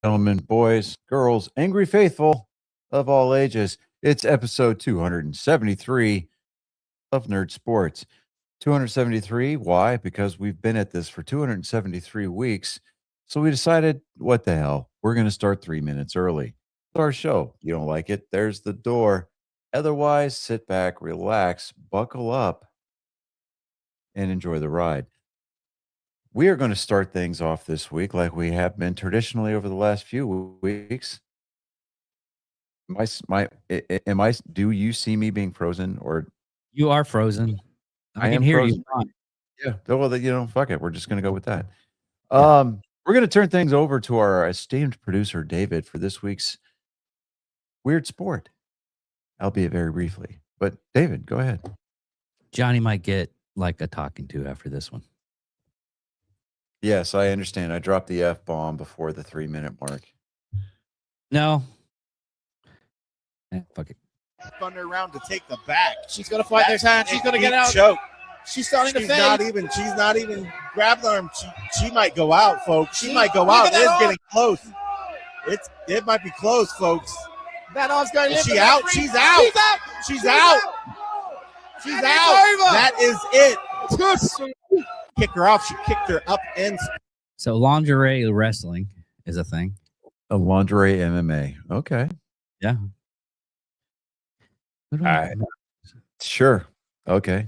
gentlemen, boys, girls, angry faithful of all ages. It's episode 273 of Nerd Sports. 273. Why? Because we've been at this for 273 weeks. So we decided, what the hell? We're going to start 3 minutes early. It's our show. You don't like it? There's the door. Otherwise, sit back, relax, buckle up, and enjoy the ride. We are going to start things off this week like we have been traditionally over the last few weeks. Do you see me being frozen or You are frozen. I I can am hear you frozen? fine. Yeah. Well, fuck it. We're just going to go with that. Yeah. We're going to turn things over to our esteemed producer, David, for this week's Weird Sport, albeit very briefly. But David, go ahead. Johnny might get like a talking to after this one. Yes, I understand. I dropped the F-bomb before the 3-minute mark. No. Fuck it. Thunder around to take the back. She's gonna fight their hand. She's gonna get out. Choke. She's starting to She's fade. not even grabbed the arm. She might go out, folks. She might go Look out. at that It's arm. getting close. It might be close, folks. That arm's going Is limp. she out? She's out. She's out. She's out. She's And out. it's over. That is it. Kick her off. She kicked her up and So lingerie wrestling is a thing. A lingerie MMA. Okay. Yeah. Sure. Okay.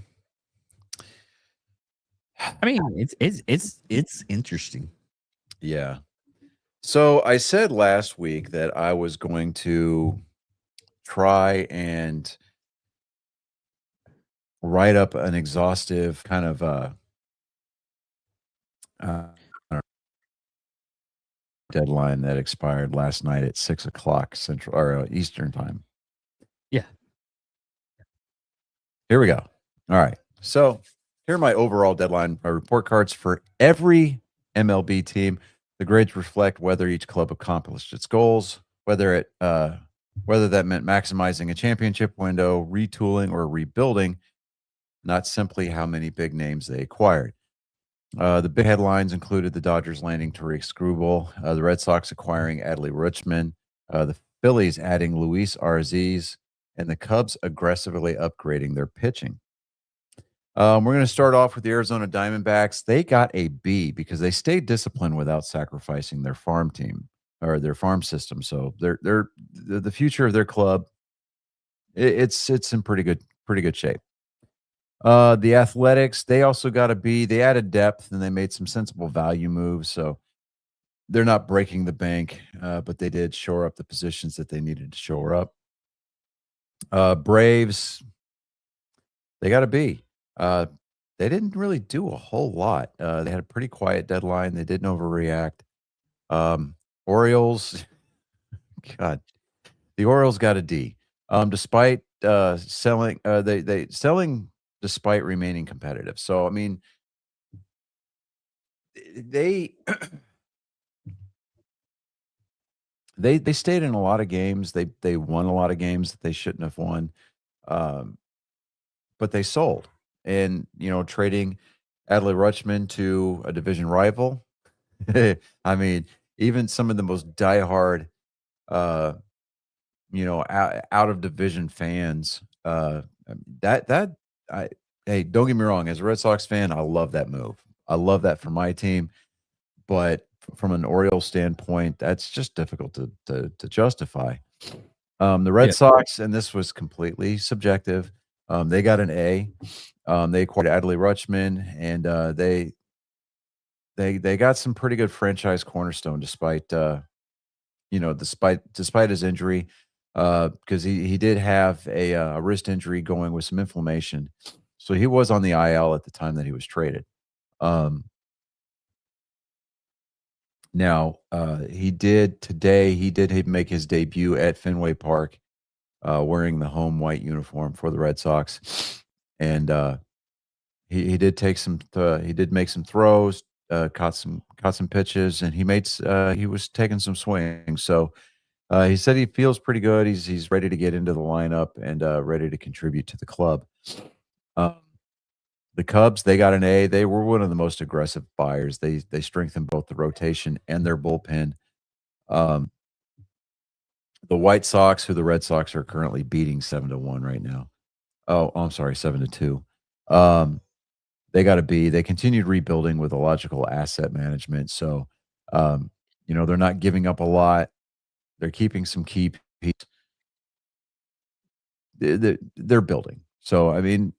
I mean, it's interesting. Yeah. So I said last week that I was going to try and write up an exhaustive kind of deadline that expired last night at 6:00 Central or Eastern time. Yeah. Here we go. All right. So here are my overall deadline, my report cards for every MLB team. The grades reflect whether each club accomplished its goals, whether that meant maximizing a championship window, retooling, or rebuilding, not simply how many big names they acquired. The big headlines included the Dodgers landing Tariq Skubal, the Red Sox acquiring Adley Rutschman, the Phillies adding Luis Arraez, and the Cubs aggressively upgrading their pitching. We're going to start off with the Arizona Diamondbacks. They got a B because they stayed disciplined without sacrificing their farm team or their farm system. So they're the future of their club. It's in pretty good shape. The Athletics, they also got a B. They added depth and they made some sensible value moves. So they're not breaking the bank, but they did shore up the positions that they needed to shore up. Braves, they got a B. They didn't really do a whole lot. They had a pretty quiet deadline. They didn't overreact. Orioles, God, the Orioles got a D. Despite selling, they selling despite remaining competitive. So I mean, they they stayed in a lot of games. They won a lot of games that they shouldn't have won. But they sold. And, trading Adley Rutschman to a division rival. I mean, even some of the most diehard, out of division fans, hey, don't get me wrong. As a Red Sox fan, I love that move. I love that for my team. But from an Orioles standpoint, that's just difficult to justify. The Red Sox, and this was completely subjective. They got an A. They acquired Adley Rutschman, and they got some pretty good franchise cornerstone despite his injury, because he did have a wrist injury going with some inflammation, so he was on the IL at the time that he was traded. Now he did make his debut at Fenway Park, wearing the home white uniform for the Red Sox, and he did make some throws, caught some pitches, and he was taking some swings. So he said he feels pretty good. He's ready to get into the lineup and ready to contribute to the club. The Cubs, they got an A. They were one of the most aggressive buyers. They strengthened both the rotation and their bullpen. Um, the White Sox, who the Red Sox are currently beating 7-1 right now. Oh, I'm sorry, 7-2. Um, they got to be. They continued rebuilding with a logical asset management. So, um, they're not giving up a lot. They're keeping some key pieces. They're building. So, I mean,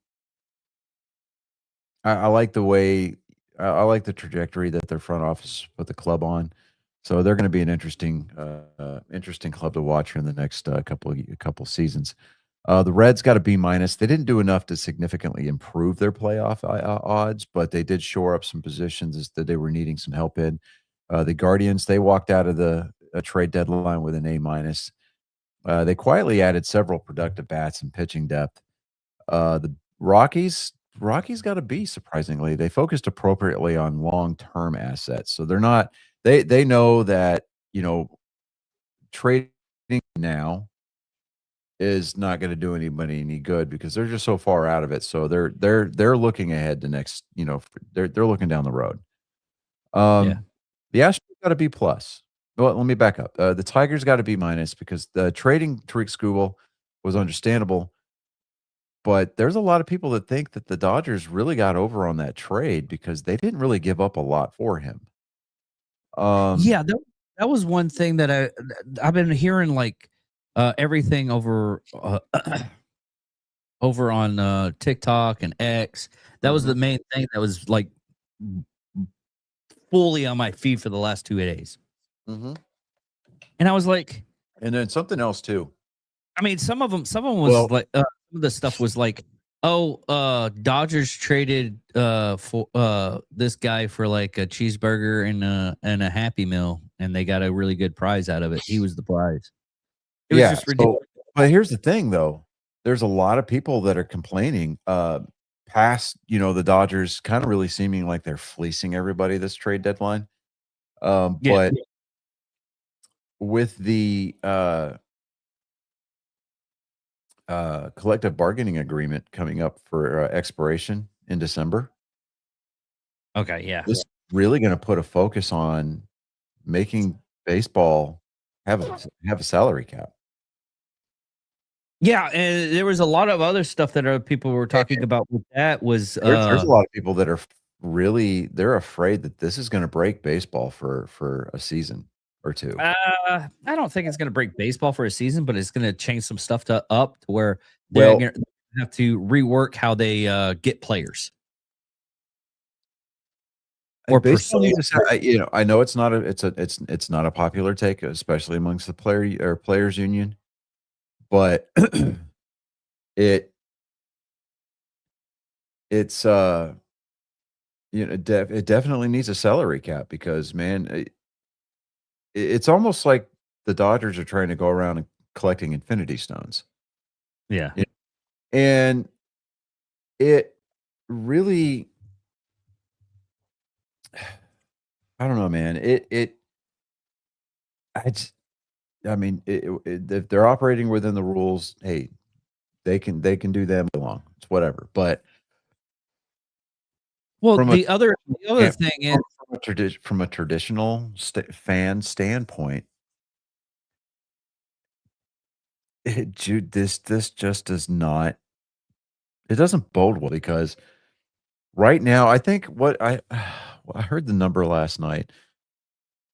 I like the way I like the trajectory that their front office put the club on. So they're going to be an interesting club to watch here in the next couple seasons. The Reds got a B minus. They didn't do enough to significantly improve their playoff odds, but they did shore up some positions that they were needing some help in. The Guardians, they walked out of the trade deadline with an A minus. They quietly added several productive bats and pitching depth. The Rockies got a B, surprisingly. They focused appropriately on long-term assets. So they're not they know that, trading now is not gonna do anybody any good because they're just so far out of it. So they're looking ahead to next, they're looking down the road. Yeah. The Astros got a B plus. Well, let me back up. The Tigers got a B minus because the trading Tariq Skubal was understandable. But there's a lot of people that think that the Dodgers really got over on that trade because they didn't really give up a lot for him. Yeah, that was one thing that I've been hearing, like, everything over over on TikTok and X. That was the main thing that was, like, fully on my feed for the last 2 days. Mhm. And I was like, And then something else too. I mean, some of them was Well like, some of the stuff was like, oh, Dodgers traded for this guy for like a cheeseburger and a Happy Meal, and they got a really good prize out of it. He was the prize. It was yeah, just ridiculous. but here's the thing though. There's a lot of people that are complaining, past, the Dodgers kinda really seeming like they're fleecing everybody this trade deadline. Yeah. But with the, collective bargaining agreement coming up for, expiration in December, Okay. Yeah. this is really gonna put a focus on making baseball have a salary cap. Yeah, and there was a lot of other stuff that people were talking about with that was There's a lot of people that are they're afraid that this is gonna break baseball for a season or 2. I don't think it's gonna break baseball for a season, but it's gonna change some stuff to where they're Well, gonna have to rework how they get players or baseball pursue. needs to I know it's not it's not a popular take, especially amongst the players union, but it it's, it definitely needs a salary cap because, man, it's almost like the Dodgers are trying to go around and collecting infinity stones. Yeah. Yeah. And it really I don't know, man. I just I mean, if they're operating within the rules, hey, they can do them along. It's whatever. But Well, from a the other thing is, from a traditional fan standpoint, this just does not it doesn't bode well because right now, I think what I heard the number last night.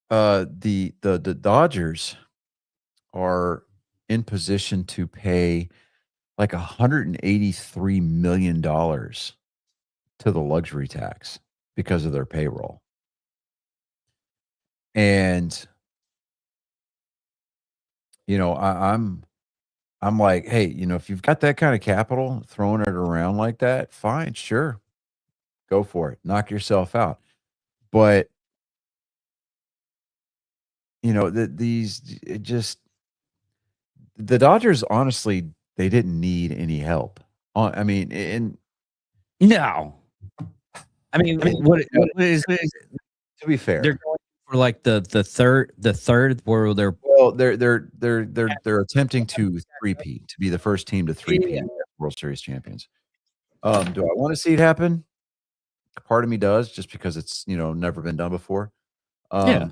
The Dodgers are in position to pay like $183 million to the luxury tax because of their payroll. And I'm like, hey, if you've got that kind of capital, throwing it around like that, fine, sure, go for it, knock yourself out. But it just the Dodgers, honestly, they didn't need any help. I mean, and no. I mean, what is to be fair, they're going for like the third where they're well, they're attempting to three-peat, to be the first team to three-peat as World Series champions. Do I want to see it happen? Part of me does, just because it's never been done before. yeah.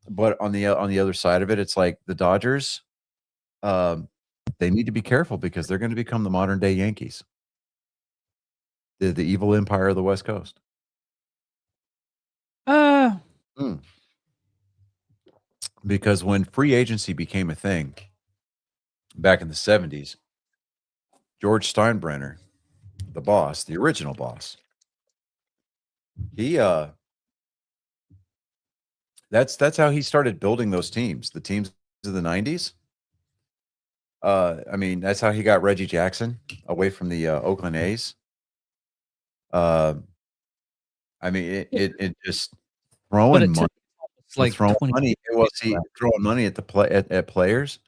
But on the other side of it, it's like the Dodgers, um, they need to be careful because they're going to become the modern day Yankees, the evil empire of the West Coast. Uh, Mm. Because when free agency became a thing back in the 70s, George Steinbrenner, the boss, the original boss, he that's how he started building those teams, the teams of the 90s. I mean, that's how he got Reggie Jackson away from the Oakland A's. I mean, it just but throwing it money, took like throwing 20 money. years Well, to see, get to throwing money at the at players.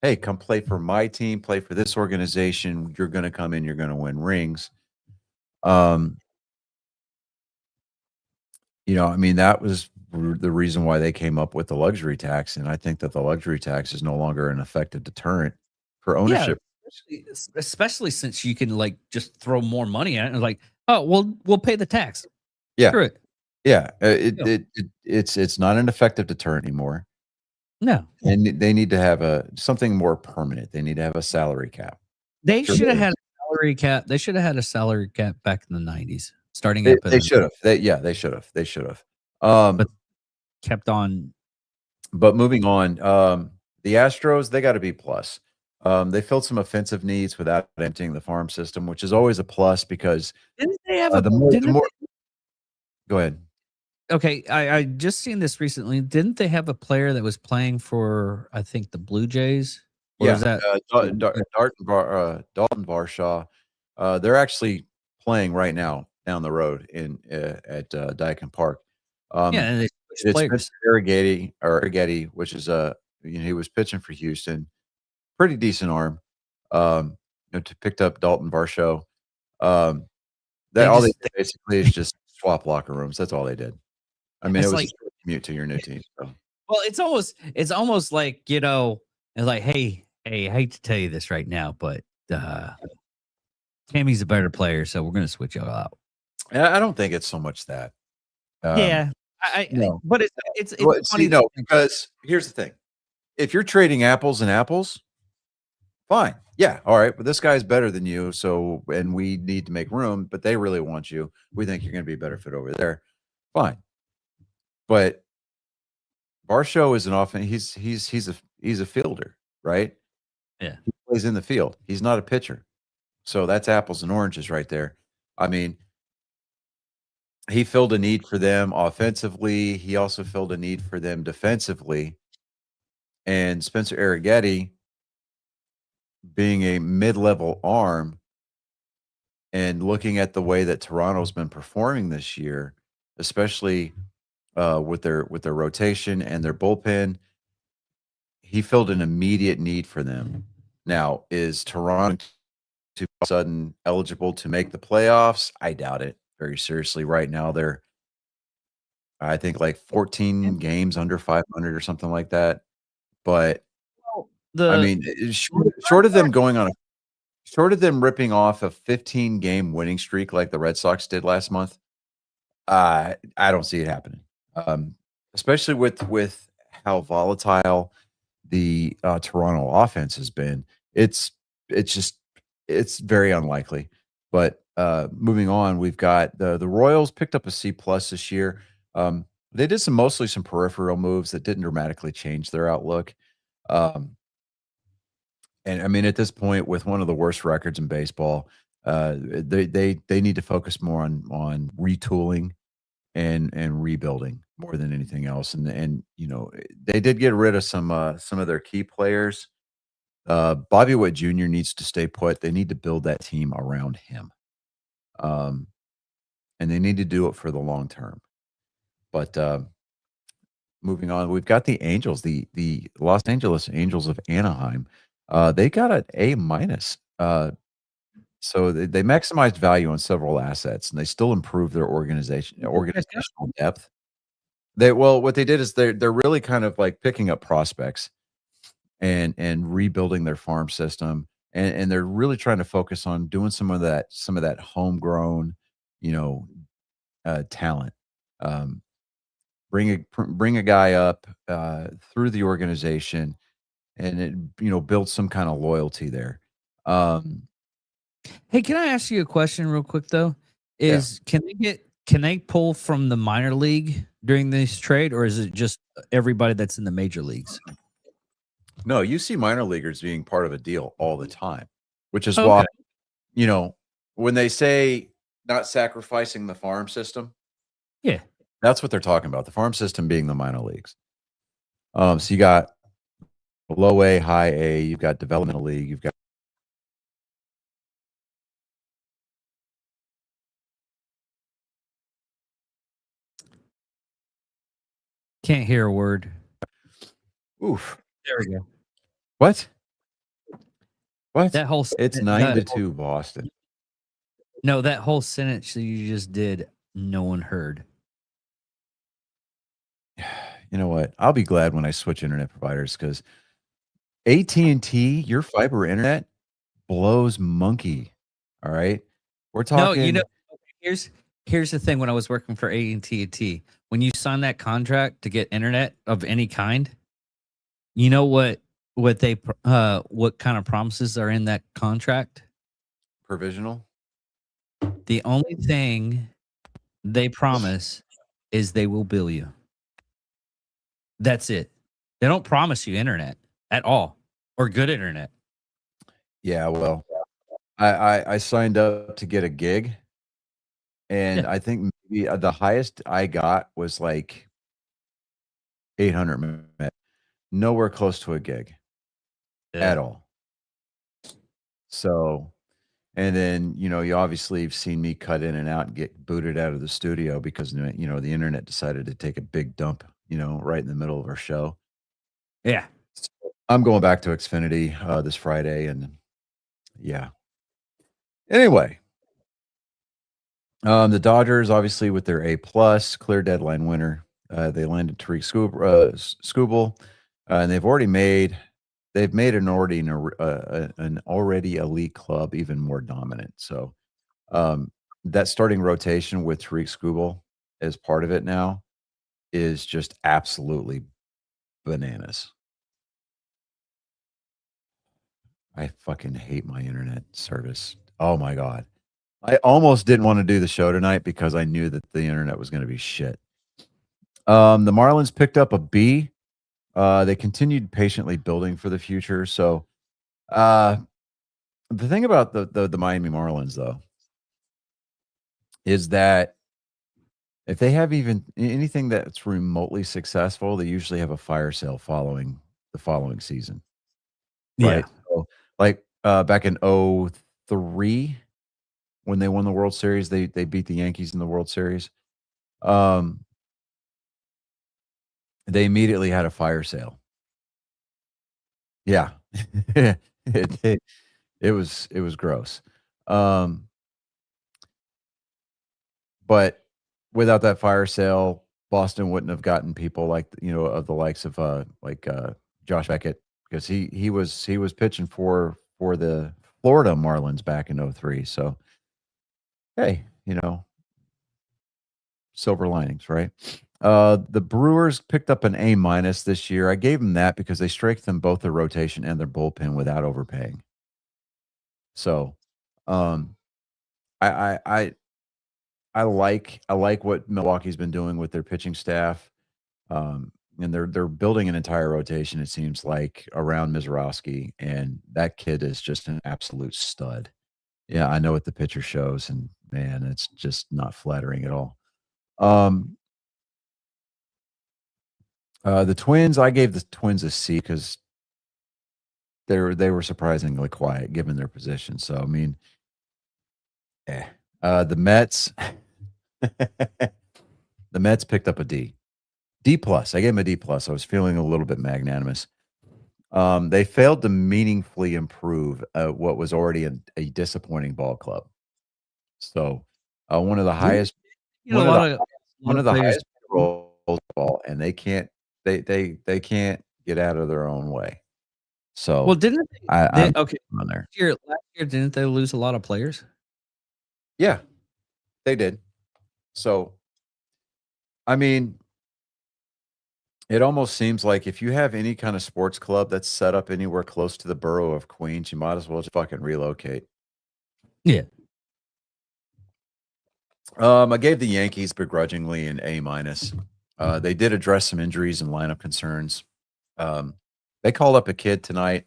Hey, come play for my team, play for this organization. You're going to come in, you're going to win rings. Um, I mean, that was the reason why they came up with the luxury tax, and I think that the luxury tax is no longer an effective deterrent for that. Yeah, ownership. especially since you can like just throw more money at it and like, oh, we'll pay the tax. Yeah, Screw it. yeah. Yeah. It's not an effective deterrent anymore, No, and they need to have something more permanent. They need to have a salary cap. they Sure should have do. had a salary cap. They should have had a salary cap back in the 90s, starting They up they in, should have. They should have. They should have. but kept on. But moving on, the Astros, they got to be plus. They filled some offensive needs without emptying the farm system, which is always a plus because Didn't they have a? the more, Didn't go ahead. Okay, I just seen this recently. Didn't they have a player that was playing for I think the Blue Jays? Or Yeah, is that Dalton Varshaw. They're actually playing right now down the road at Dyken Park. yeah? And they switched It's players. Spencer Arrighetti, which is he was pitching for Houston, pretty decent arm. Picked up Dalton Varsho. That They all they just- did basically is just swap locker rooms. That's all they did. I mean, it It's was like- a short commute to your new team. So. Well, it's almost like it's like, hey, I hate to tell you this right now, but Tammy's a better player, so we're gonna switch y'all out. I don't think it's so much that. Yeah, no. but it's Well, funny. see, no, because here's the thing: if you're trading apples and apples, fine, yeah, all right. But this guy's better than you, and we need to make room. But they really want you. We think you're going to be a better fit over there. Fine, but Varsho is an offense. He's a fielder, right? Yeah. He plays in the field. He's not a pitcher. So that's apples and oranges right there. I mean, he filled a need for them offensively. He also filled a need for them defensively. And Spencer Arrighetti, being a mid-level arm and looking at the way that Toronto's been performing this year, especially with their rotation and their bullpen, he filled an immediate need for them. Now, is Toronto to all of a sudden eligible to make the playoffs? I doubt it very seriously. Right now, they're, I think, like 14 games under 500 or something like that. But I mean, short of them ripping off a 15-game winning streak like the Red Sox did last month, I don't see it happening. Especially with how volatile the Toronto offense has been. It's very unlikely. But moving on, we've got the Royals picked up a C+ this year. They did mostly some peripheral moves that didn't dramatically change their outlook. And I mean, at this point, with one of the worst records in baseball, they need to focus more on retooling and rebuilding more than anything else. And they did get rid of some of their key players. Bobby Witt Jr. needs to stay put. They need to build that team around him, and they need to do it for the long term. But moving on, we've got the Angels, the Los Angeles Angels of Anaheim. They got an A-. So they maximized value on several assets, and they still improved their organizational depth. What they did is they're really kind of like picking up prospects and rebuilding their farm system, and they're really trying to focus on doing some of that homegrown, talent. bring a guy up through the organization, and it builds some kind of loyalty there. Um, Hey, can I ask you a question real quick though? Yeah. Can they pull from the minor league during this trade, or is it just everybody that's in the major leagues? No, you see minor leaguers being part of a deal all the time, which is Oh, why, okay. when they say not sacrificing the farm system, Yeah. that's what they're talking about. The farm system being the minor leagues. So you got low A, high A, you've got developmental league, you've got Can't hear a word. oof. There we go. What? What? That whole It's sentence- 9-2 Boston. No, that whole sentence that you just did, no one heard. You know what? I'll be glad when I switch internet providers because AT&T, your fiber internet blows monkey. All right. We're No, talking here's the thing. When I was working for AT&T, when you sign that contract to get internet of any kind, you know what kind of promises are in that contract? provisional. The only thing they promise is they will bill you. That's it. They don't promise you internet at all or good internet. Yeah, well, I signed up to get a gig, and Yeah. I think maybe the highest I got was like 800 meg. Nowhere close to a gig at all. So, and then you obviously have seen me cut in and out and get booted out of the studio because the internet decided to take a big dump, right in the middle of our show. Yeah. I'm going back to Xfinity this Friday, and yeah. Anyway, the Dodgers obviously with their A plus clear deadline winner, they landed Tariq Skubal, and they've made an already elite club even more dominant. So that starting rotation with Tariq Skubal as part of it now is just absolutely bananas. I fucking hate my internet service. Oh my God. I almost didn't want to do the show tonight because I knew that the internet was going to be shit. The Marlins picked up a B. They continued patiently building for the future. So the thing about the Miami Marlins, though, is that if they have even anything that's remotely successful, they usually have a fire sale following the following season. Right. So, like back in 03, when they won the World Series, they beat the Yankees in the World Series. They immediately had a fire sale. Yeah. It was gross. But without that fire sale, Boston wouldn't have gotten people like, of the likes of Josh Beckett, because he was pitching for the Florida Marlins back in 03. So hey, silver linings, right? The Brewers picked up an A minus this year. I gave them that because they strengthened both their rotation and their bullpen without overpaying. So, I like what Milwaukee's been doing with their pitching staff, and they're building an entire rotation. It seems like around Mizorowski, and that kid is just an absolute stud. Yeah, I know what the picture shows, and man, it's just not flattering at all. The Twins, I gave the Twins a C because they were surprisingly quiet given their position. So I mean, the Mets, the Mets picked up a D plus. I gave them a D plus. I was feeling a little bit magnanimous. They failed to meaningfully improve what was already a disappointing ball club. So one of the highest, one of the highest rolls ball, and they can't get out of their own way. So Well, didn't I'm okay on there. last year didn't they lose a lot of players? Yeah, they did. So, I mean, It almost seems like if you have any kind of sports club that's set up anywhere close to the borough of Queens, you might as well just fucking relocate. Yeah. I gave the Yankees begrudgingly an A minus. They did address some injuries and lineup concerns. They called up a kid tonight.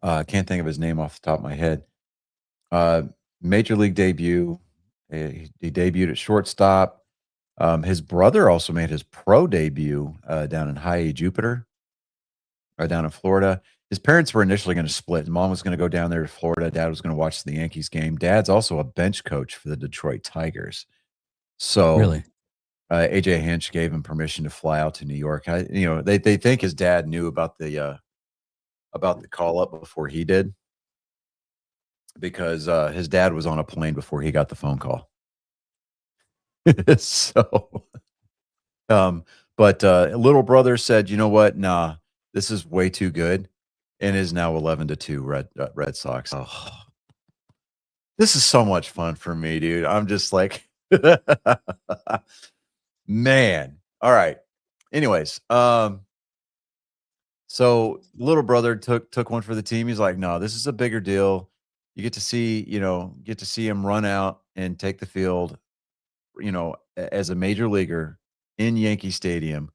I can't think of his name off the top of my head. Major league debut. He debuted at shortstop. His brother also made his pro debut down in High Jupiter, or down in Florida. His parents were initially going to split. Mom was going to go down there to Florida. Dad was going to watch the Yankees game. Dad's also a bench coach for the Detroit Tigers. So Really? AJ Hinch gave him permission to fly out to New York. They think his dad knew about the call up before he did, because his dad was on a plane before he got the phone call. So, but little brother said, you know what? Nah, this is way too good, and is now 11-2 Red Sox. Oh, this is so much fun for me, dude. I'm just like, man. All right. Anyways, so little brother took one for the team. He's like, no, this is a bigger deal. You get to see him run out and take the field, as a major leaguer in Yankee Stadium.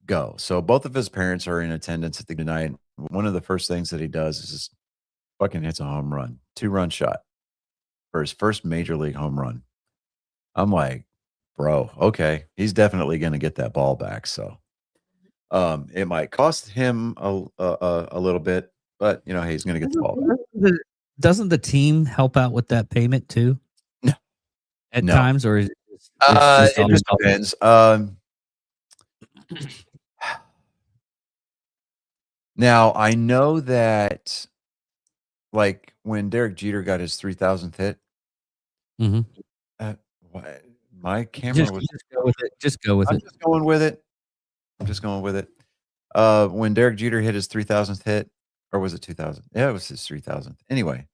Go. So both of his parents are in attendance at the game tonight. One of the first things that he does is just fucking hits a home run, 2-run shot for his first major league home run. I'm like, bro, okay, he's definitely going to get that ball back. So, it might cost him a little bit, but hey, he's going to get the ball back. Doesn't the team help out with that payment too? No. At No. times, or is it It just depends. Now I know that, like, when Derek Jeter got his 3,000th hit, Mhm. my camera was. Just go with it. Just go with I'm it. just going with it. I'm just going with it. When Derek Jeter hit his 3,000th hit, or was it 2,000? Yeah, it was his 3,000th. Anyway,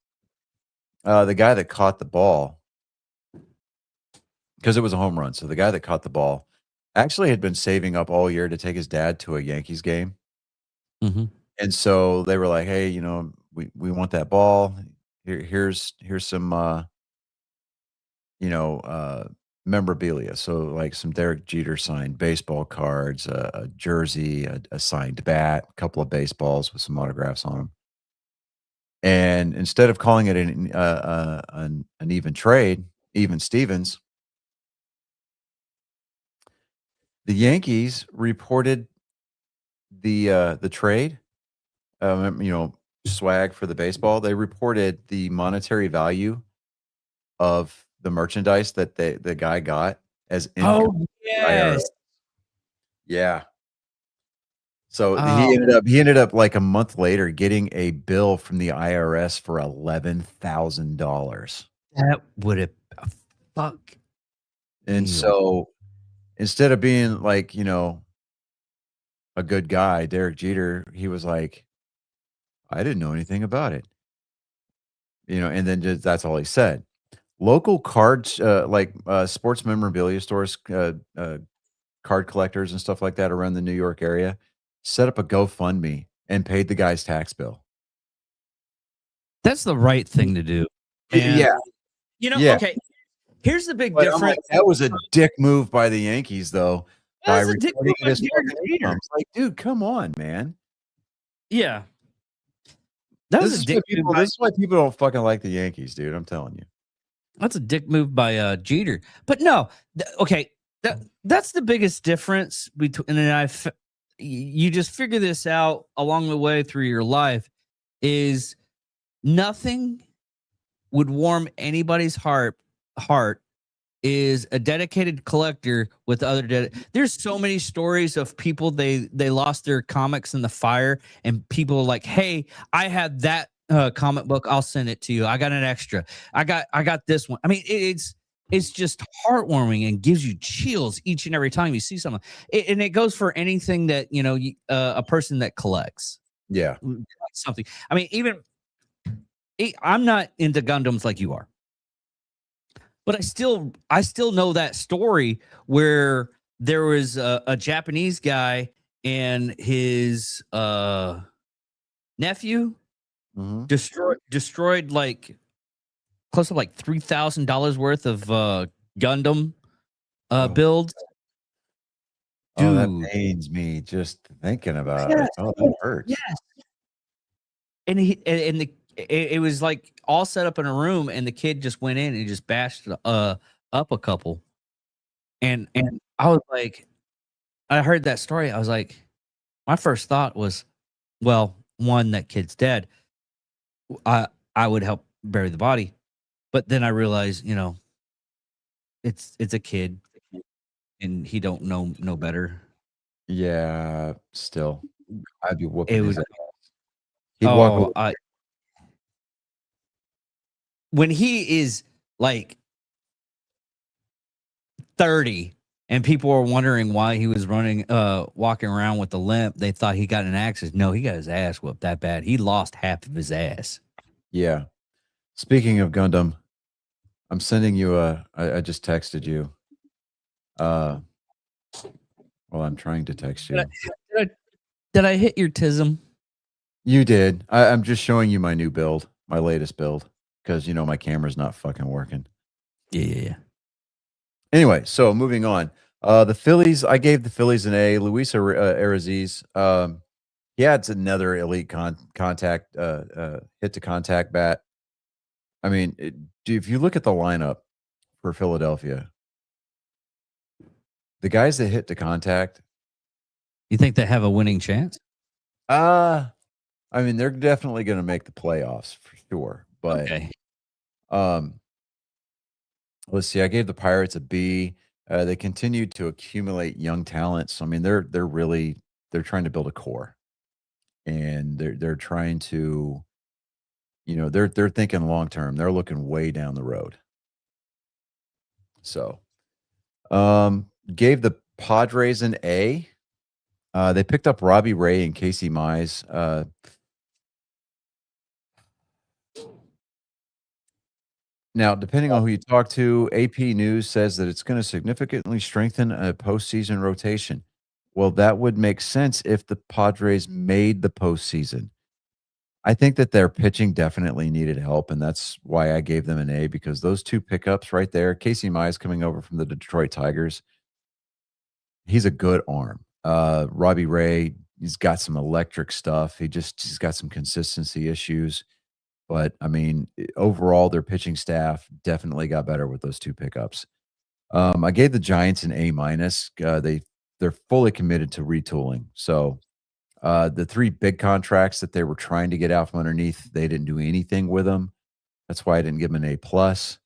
the guy that caught the ball, because it was a home run, so the guy that caught the ball actually had been saving up all year to take his dad to a Yankees game. Mhm. And so they were like, "Hey, we want that ball. Here's some memorabilia. So like some Derek Jeter signed baseball cards, a jersey, a signed bat, a couple of baseballs with some autographs on them. And instead of calling it an even trade, even Stevens, the Yankees reported the trade, swag for the baseball. They reported the monetary value of the merchandise that the guy got as income. Oh, yes. Yeah. So Oh. he ended up like a month later getting a bill from the IRS for $11,000. That would have fuck. And Ew. so instead of being like, a good guy, Derek Jeter, he was like, I didn't know anything about it. And then that's all he said. Local cards, sports memorabilia stores, card collectors and stuff like that around the New York area, set up a GoFundMe and paid the guy's tax bill. That's the right thing to do. Yeah. Yeah. Okay. Here's the big But I'm difference. like, that was a dick move by the Yankees, though. By That's a dick reporting move by it as Derek fucking Jeter. income. It's like, dude, come on, man. Yeah. That was This a is dick why move people. by, This is why people don't fucking like the Yankees, dude. I'm telling you. that's a dick move by Jeter. But no, okay, that's the biggest difference between, and you just figure this out along the way through your life, is nothing would warm anybody's heart is a dedicated collector with other there's so many stories of people they lost their comics in the fire, and people like, hey, I had that comic book, I'll send it to you, I got an extra, I got this one. I mean, it's just heartwarming and gives you chills each and every time you see something. And it goes for anything that a person that collects Yeah. something. I mean, even I'm not into Gundams like you are, but I still know that story where there was a Japanese guy and his nephew Mhm. destroyed like close to like $3,000 worth of Gundam Oh, builds. oh, that Dude. pains me just thinking about Yes. it. Oh, that hurts. Yes. And it was like all set up in a room, and the kid just went in and just bashed up a couple. And I was like, I heard that story. I was like, my first thought was, well, one, that kid's dead. I would help bury the body. But then I realized, it's a kid and he don't know no better. Yeah, still, I'd be It whooping his would ass. He'd walk away. when he is like 30 and people were wondering why he was walking around with a limp, they thought he got in an accident. No, he got his ass whooped that bad. He lost half of his ass. Yeah. Speaking of Gundam, I'm sending you I just texted you. Well, I'm trying to text you. Did I hit your tism? You did. I'm just showing you my new build, my latest build, because my camera's not fucking working. Yeah. Anyway, so moving on. The Phillies, I gave the Phillies an A. Luis Ariziz, he adds another elite contact hit to contact bat. I mean, if you look at the lineup for Philadelphia, the guys that hit to contact, You think they have a winning chance? I mean, they're definitely going to make the playoffs for sure. But Okay. let's see. I gave the Pirates a B. They continued to accumulate young talent. So I mean, they're trying to build a core, and they're trying to, they're thinking long term. They're looking way down the road. So, gave the Padres an A. They picked up Robbie Ray and Casey Mize. Now, depending on who you talk to, AP News says that it's going to significantly strengthen a postseason rotation. Well, that would make sense if the Padres made the postseason. I think that their pitching definitely needed help, and that's why I gave them an A, because those two pickups right there, Casey Mize coming over from the Detroit Tigers, he's a good arm. Robbie Ray, he's got some electric stuff. He's got some consistency issues. But I mean, overall, their pitching staff definitely got better with those two pickups. I gave the Giants an A minus. They're fully committed to retooling. So the three big contracts that they were trying to get out from underneath, they didn't do anything with them. That's why I didn't give them an A plus.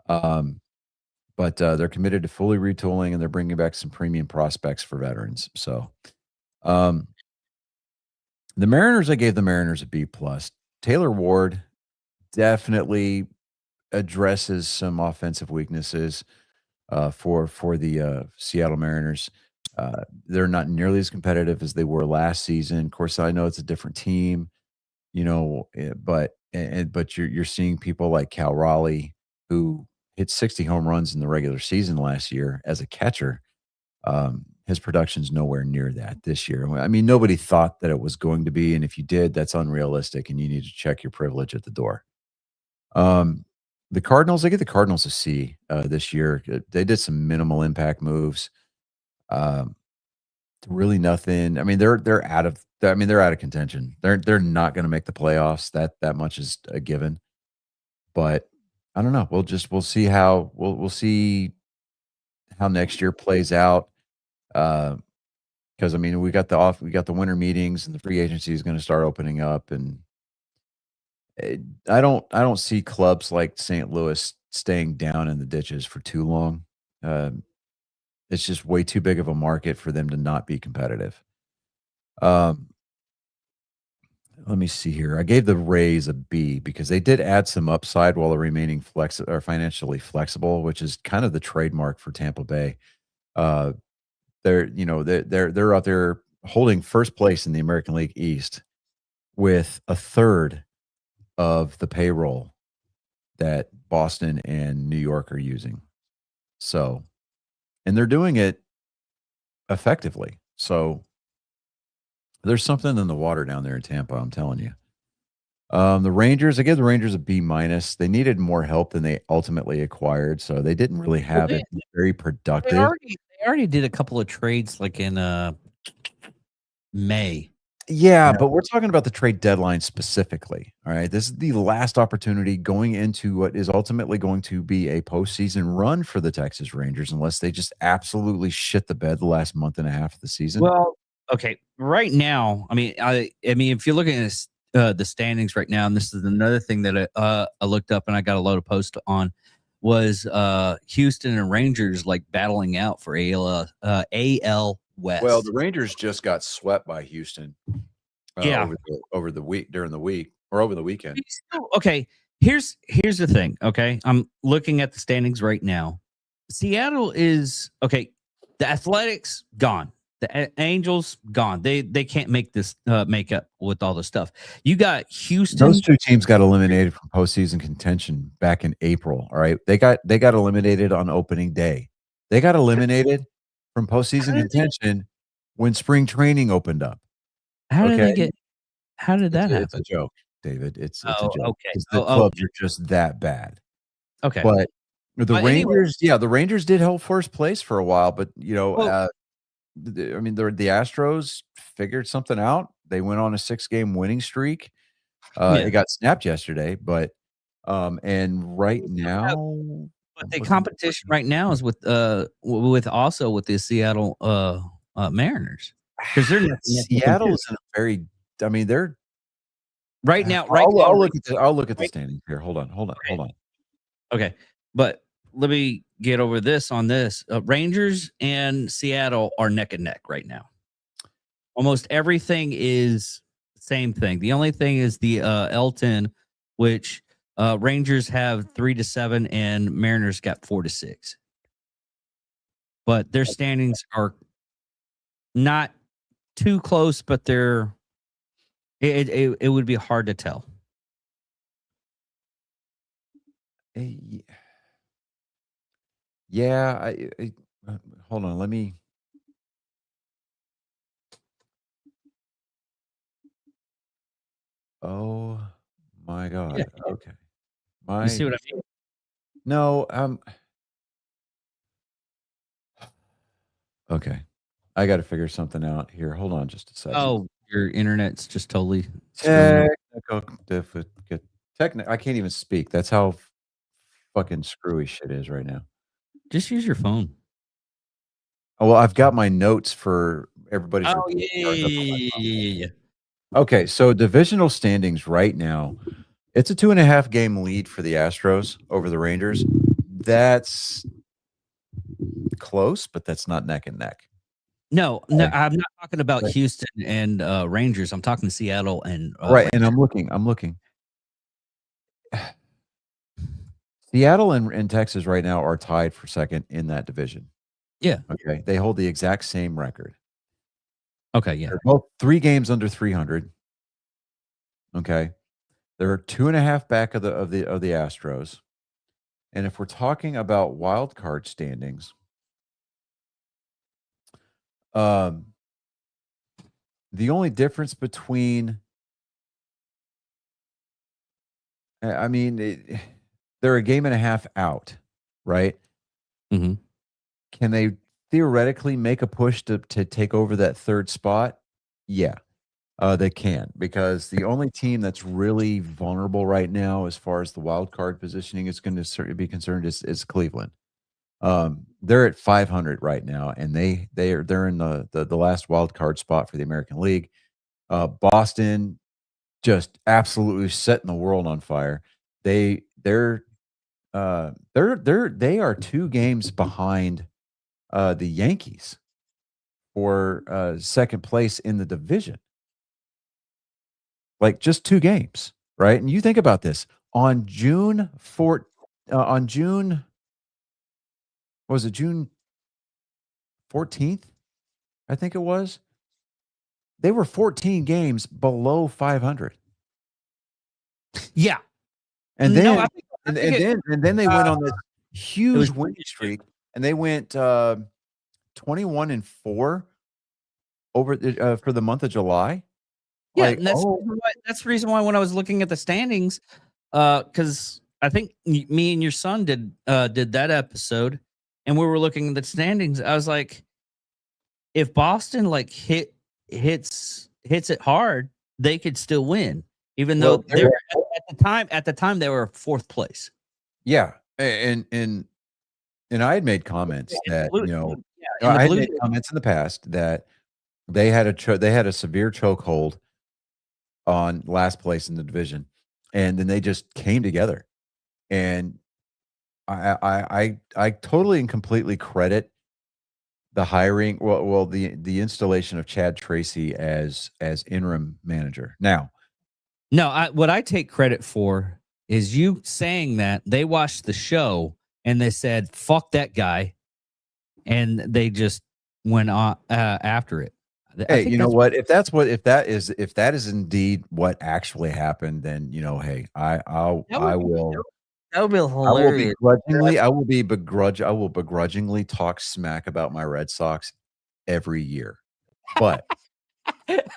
But they're committed to fully retooling, and they're bringing back some premium prospects for veterans. So the Mariners, I gave the Mariners a B plus. Taylor Ward definitely addresses some offensive weaknesses for the Seattle Mariners. They're not nearly as competitive as they were last season. Of course, I know it's a different team, but you're seeing people like Cal Raleigh, who hit 60 home runs in the regular season last year as a catcher. His production's nowhere near that this year. I mean, nobody thought that it was going to be, and if you did, that's unrealistic, and you need to check your privilege at the door. The Cardinals, I get the Cardinals a C this year. They did some minimal impact moves. Really nothing. I mean, they're out of. I mean, they're out of contention. They're not going to make the playoffs. That much is a given. But I don't know. We'll see how we'll see how next year plays out. Because I mean, we got the winter meetings, and the free agency is going to start opening up, and I don't see clubs like St. Louis staying down in the ditches for too long. It's just way too big of a market for them to not be competitive. Let me see here. I gave the Rays a B because they did add some upside while remaining financially flexible, which is kind of the trademark for Tampa Bay. They're out there holding first place in the American League East with a third of the payroll that Boston and New York are using. So, and they're doing it effectively. So there's something in the water down there in Tampa, I'm telling you. The Rangers, I give the Rangers a B minus. They needed more help than they ultimately acquired, so they didn't really have it very productive. They already did a couple of trades like in May. Yeah, but we're talking about the trade deadline specifically. All right. This is the last opportunity going into what is ultimately going to be a postseason run for the Texas Rangers, unless they just absolutely shit the bed the last month and a half of the season. Well, okay, right now, I mean, if you're looking at the standings right now, and this is another thing that I looked up and I got a load of posts on, was Houston and Rangers like battling out for AL West. Well, the Rangers just got swept by Houston. Yeah. over the week during the week or over the weekend. Okay, here's the thing. Okay, I'm looking at the standings right now. Seattle is okay. The Athletics gone. The Angels gone. They can't make this make up with all the stuff. You got Houston. Those two teams got eliminated from postseason contention back in April. All right, they got eliminated on opening day. They got eliminated from postseason contention when spring training opened up. How did they get? How did that happen? It's a joke, David. It's a joke. Okay. The clubs are just that bad. Okay, But the Rangers, anyway. the Rangers did hold first place for a while, but I mean, the Astros figured something out. They went on a 6-game winning streak. It got snapped yesterday, but and right now, but the competition right now is with the Seattle Mariners, because they're Seattle is in a very. I mean, they're right now. I'll look at the standings here. Hold on. Okay, but let me get over this on this. Rangers and Seattle are neck and neck right now. Almost everything is the same thing. The only thing is the L10, which Rangers have 3-7 and Mariners got 4-6. But their standings are not too close, but they're it would be hard to tell. Yeah, I hold on. Let me. Oh my God. Yeah. Okay. You see what I mean? No. Okay. I got to figure something out here. Hold on just a second. Oh, your internet's just totally technical. I can't even speak. That's how fucking screwy shit is right now. Just use your phone. Oh, well, I've got my notes for everybody's. Oh, yeah. Okay, so divisional standings right now, it's a 2.5 game lead for the Astros over the Rangers. That's close, but that's not neck and neck. No, I'm not talking about Houston and Rangers. I'm talking Seattle and right. And I'm looking. Seattle and Texas right now are tied for second in that division. Yeah. Okay. They hold the exact same record. Okay. Yeah. They're both 3 games under 300. Okay. They're 2.5 back of the Astros. And if we're talking about wild card standings, the only difference between, I mean, they're a game and a half out, right? Mm-hmm. Can they theoretically make a push to take over that third spot? Yeah, they can, because the only team that's really vulnerable right now, as far as the wild card positioning is going to certainly be concerned, is Cleveland. They're at 500 right now, and they're in the last wild card spot for the American League. Boston just absolutely setting the world on fire. They are 2 games behind the Yankees for second place in the division. Like, just 2 games, right? And you think about this. On June 14th, I think it was. They were 14 games below 500. Yeah. And then No, and then they went on this huge winning streak, and they went 21-4 over for the month of July. Yeah, Like, and that's the reason why when I was looking at the standings, because I think me and your son did that episode, and we were looking at the standings. I was like, if Boston like hits it hard, they could still win, even Well, though they were at the time they were fourth place. yeah, and I had made comments that Yeah, I had made comments in the past that they had a severe chokehold on last place in the division, and then they just came together. And I totally and completely credit the hiring, the installation of Chad Tracy as interim manager. Now, No, what I take credit for is you saying that they watched the show and they said, "Fuck that guy," and they just went on after it. hey, you know what? If that is indeed what actually happened, then hey, I will That would be I will begrudgingly talk smack about my Red Sox every year. But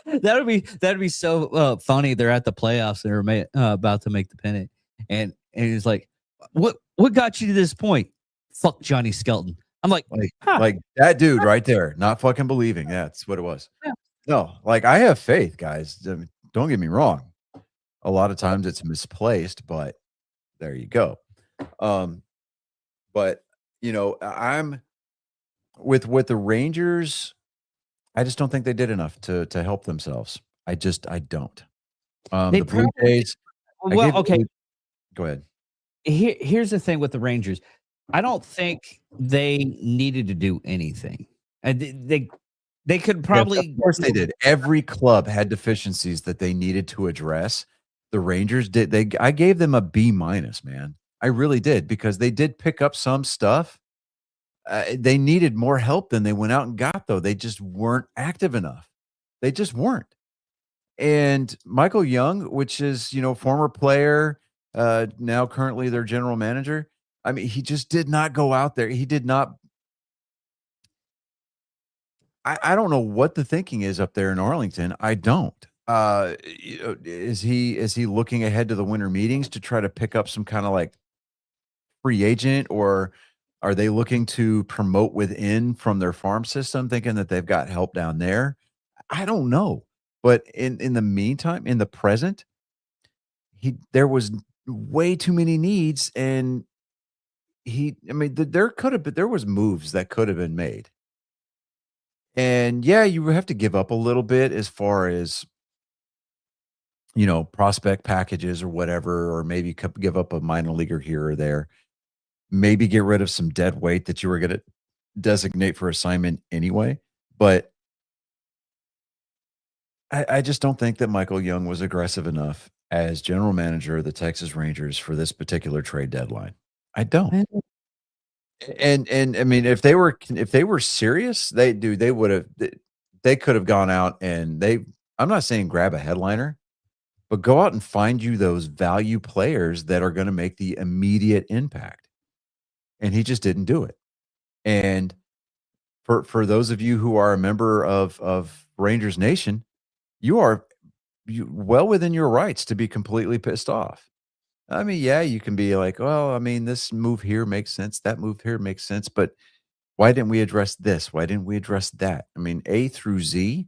that'd be so funny. They're at the playoffs and they're about to make the pennant, and he's like, "What got you to this point?" Fuck Johnny Skelton. I'm like, like that dude right there, not fucking believing. That's what it was. Yeah. No, like I have faith, guys. I mean, don't get me wrong. A lot of times it's misplaced, but there you go. But I'm with the Rangers. I just don't think they did enough to help themselves. I don't. The Blue Jays. Well, okay. Go ahead. Here's the thing with the Rangers. I don't think they needed to do anything. They could probably. Yes, of course they did. Every club had deficiencies that they needed to address. The Rangers did. I gave them a B-, man. I really did, because they did pick up some stuff. They needed more help than they went out and got, though. They just weren't active enough. They just weren't. And Michael Young, which is, former player, now currently their general manager. I mean, he just did not go out there. He did not. I don't know what the thinking is up there in Arlington. I don't. Is he looking ahead to the winter meetings to try to pick up some kind of like free agent, or are they looking to promote within from their farm system, thinking that they've got help down there? I don't know. But in the meantime, in the present, there was way too many needs, and there was moves that could have been made. And yeah, you have to give up a little bit as far as prospect packages or whatever, or maybe give up a minor leaguer here or there. Maybe get rid of some dead weight that you were going to designate for assignment anyway. But I just don't think that Michael Young was aggressive enough as general manager of the Texas Rangers for this particular trade deadline. I don't. And I mean, if they were serious, they could have gone out and I'm not saying grab a headliner, but go out and find you those value players that are going to make the immediate impact. And he just didn't do it. And for those of you who are a member of Rangers Nation, you are well within your rights to be completely pissed off. I mean, yeah, you can be like, well, I mean, this move here makes sense. That move here makes sense. But why didn't we address this? Why didn't we address that? I mean, A through Z,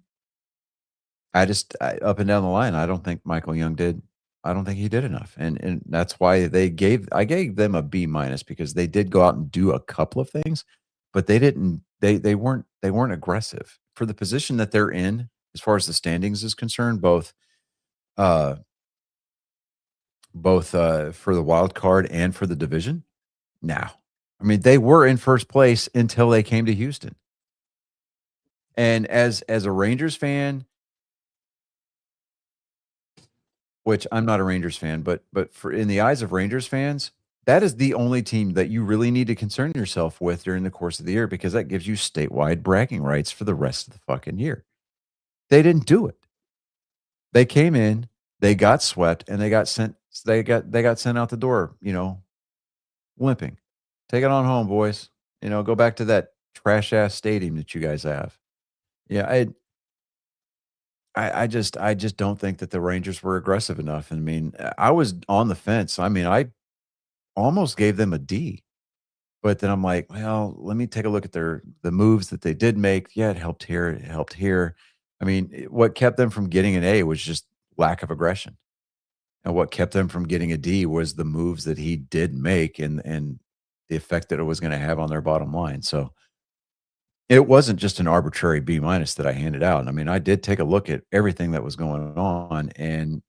up and down the line, I don't think Michael Young did. I don't think he did enough. And that's why I gave them a B-, because they did go out and do a couple of things, but they weren't aggressive for the position that they're in as far as the standings is concerned, both for the wild card and for the division. Now, I mean, they were in first place until they came to Houston. And as a Rangers fan, which I'm not a Rangers fan, but in the eyes of Rangers fans, that is the only team that you really need to concern yourself with during the course of the year, because that gives you statewide bragging rights for the rest of the fucking year. They didn't do it. They came in, they got swept, and they got sent out the door, limping. Take it on home, boys. Go back to that trash ass stadium that you guys have. Yeah, I just don't think that the Rangers were aggressive enough. I mean, I was on the fence. I mean, I almost gave them a D, but then I'm like, well, let me take a look at the moves that they did make. Yeah, it helped here, it helped here. I mean, what kept them from getting an A was just lack of aggression. And what kept them from getting a D was the moves that he did make and the effect that it was going to have on their bottom line. So it wasn't just an arbitrary B minus that I handed out. I mean, I did take a look at everything that was going on, and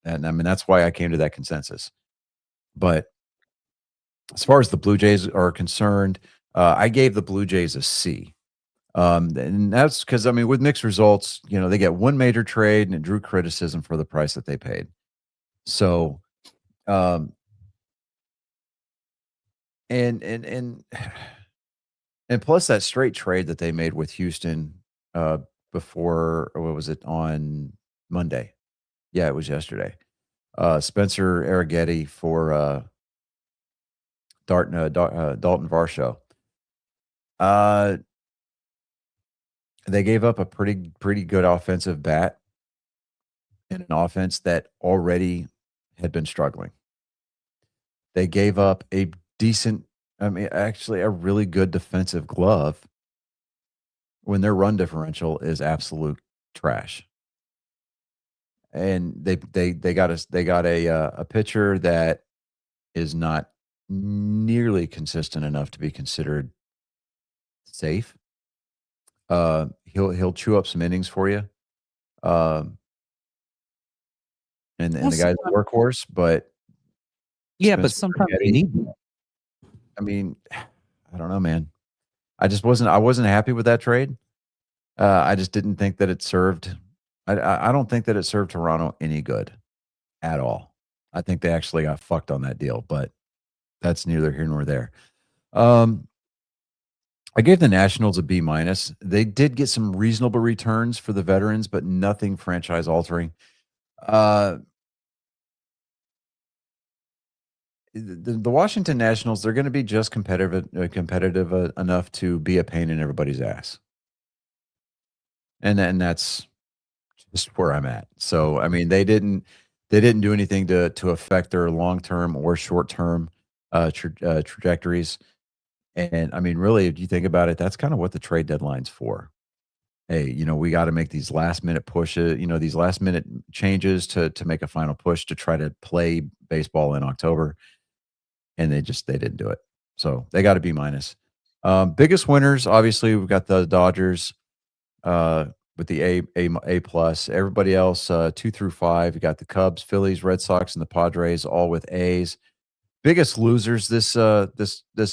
I mean that's why I came to that consensus. But as far as the Blue Jays are concerned, I gave the Blue Jays a C. And that's because I mean, with mixed results, you know, they get one major trade and it drew criticism for the price that they paid. So, um, and and plus that straight trade that they made with Houston before, or what was it, on Monday? Yeah, it was yesterday. Spencer Arrighetti for Dalton Varsho. Uh, they gave up a pretty good offensive bat in an offense that already had been struggling. They gave up a decent, I mean, actually a really good defensive glove when their run differential is absolute trash. And they got a pitcher that is not nearly consistent enough to be considered safe. He'll chew up some innings for you. Um, and the guy's a workhorse, but Yeah, but Spencer sometimes Arrighetti, you need that. I mean, I don't know, man. I wasn't happy with that trade. I just didn't think that it served. I don't think that it served Toronto any good at all. I think they actually got fucked on that deal, but that's neither here nor there. Um, I gave the Nationals a B minus. They did get some reasonable returns for the veterans, but nothing franchise altering. Uh, the Washington Nationals, they're going to be just competitive enough to be a pain in everybody's ass, and that's just where I'm at. So, I mean, they didn't do anything to affect their long term or short term trajectories. And I mean, really, if you think about it, that's kind of what the trade deadline's for. Hey, you know, we got to make these last minute pushes, you know, these last minute changes to make a final push to try to play baseball in October, and they didn't do it. So they got to be minus. Biggest winners, obviously, we've got the Dodgers uh, with the A plus. Everybody else, 2 through 5, you got the Cubs, Phillies, Red Sox, and the Padres, all with A's. Biggest losers this